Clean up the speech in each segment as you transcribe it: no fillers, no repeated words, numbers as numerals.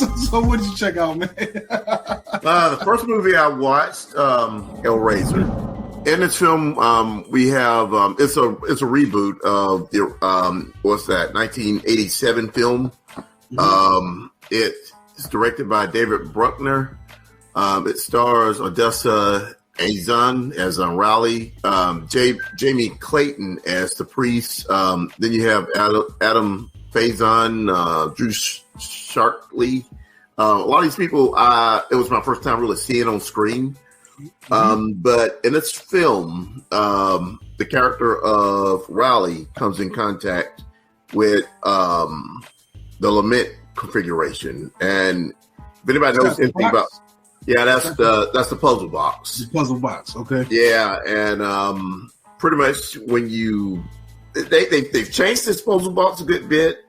So what did you check out, man? The first movie I watched, Hellraiser. In this film, we have it's a reboot of the what's that 1987 film. It's directed by David Bruckner. It stars Odessa Azan as Raleigh, Jamie Clayton as the priest. Then you have Adam Faison, Drew Sharkley. A lot of these people, it was my first time really seeing on screen. But in this film, the character of Raleigh comes in contact with the lament configuration. And if anybody knows anything about, that's the puzzle box. The puzzle box, okay. Yeah, and pretty much when they've changed this puzzle box a good bit.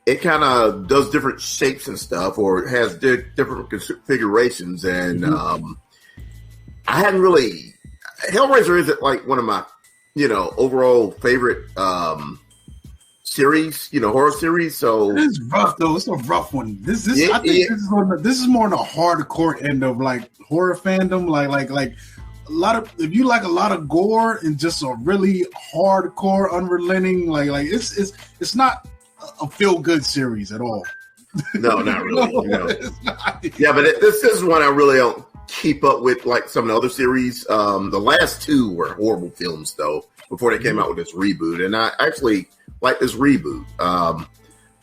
It kind of does different shapes and stuff, or has different configurations. And I hadn't really, Hellraiser isn't like one of my, overall favorite series, horror series. So it's rough though. It's a rough one. I think this is more on the hardcore end of like horror fandom. Like a lot of, if you like a lot of gore and just a really hardcore, unrelenting, like it's not a feel-good series at all. No, not really. Yeah, but this is one I really don't keep up with, like some of the other series. The last two were horrible films, though, before they came out with this reboot. And I actually like this reboot.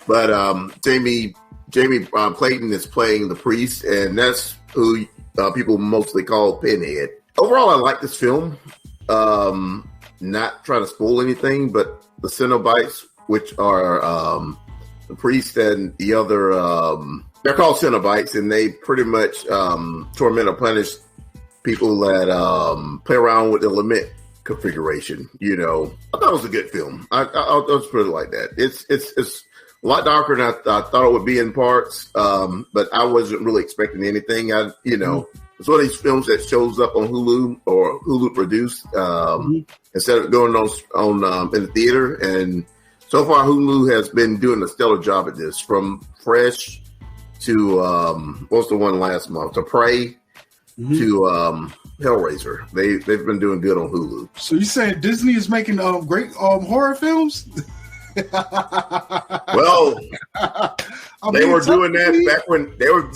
But Jamie Clayton is playing the priest, and that's who people mostly call Pinhead. Overall, I like this film. Not trying to spoil anything, but the Cenobites, which are the priest and the other, they're called Cenobites, and they pretty much torment or punish people that play around with the lament configuration. I thought it was a good film. I'll just put it like that. It's a lot darker than I thought it would be in parts, but I wasn't really expecting anything. It's one of these films that shows up on Hulu or Hulu produced instead of going on in the theater. And so far, Hulu has been doing a stellar job at this, from Fresh to what's the one last month, to Prey to Hellraiser. They've been doing good on Hulu. So you saying Disney is making great horror films? Well, they were doing that back when they owned,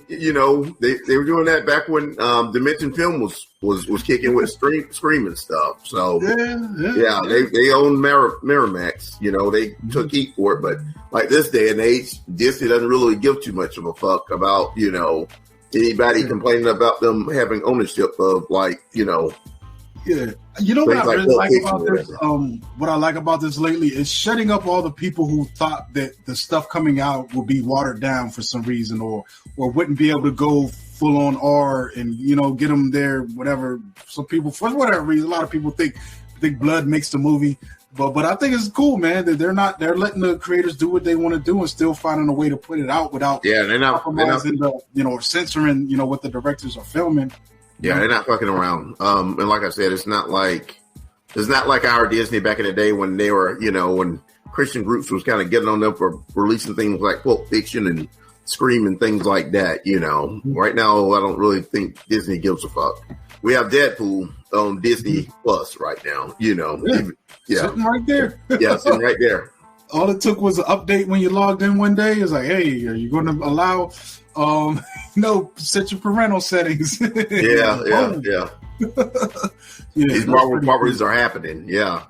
they were doing that back when Dimension Film was kicking with screaming stuff. So they own Miramax. They took heat for it, but like this day and age, Disney doesn't really give too much of a fuck about anybody complaining about them having ownership of Yeah, what I really like about this, what I like about this lately is shutting up all the people who thought that the stuff coming out would be watered down for some reason, or wouldn't be able to go full on R and get them there, whatever. Some people, for whatever reason, a lot of people think blood makes the movie, but I think it's cool, man, that they're letting the creators do what they want to do and still finding a way to put it out without they're not or censoring what the directors are filming. Yeah, they're not fucking around. And like I said, it's not like our Disney back in the day when they were, when Christian groups was kind of getting on them for releasing things like Pulp Fiction and Scream and things like that. Right now, I don't really think Disney gives a fuck. We have Deadpool on Disney Plus right now. Sitting right there. Yeah, sitting right there. All it took was an update when you logged in one day. It's like, hey, are you going to allow? Set your parental settings. Yeah. These Marvel properties are happening. Yeah.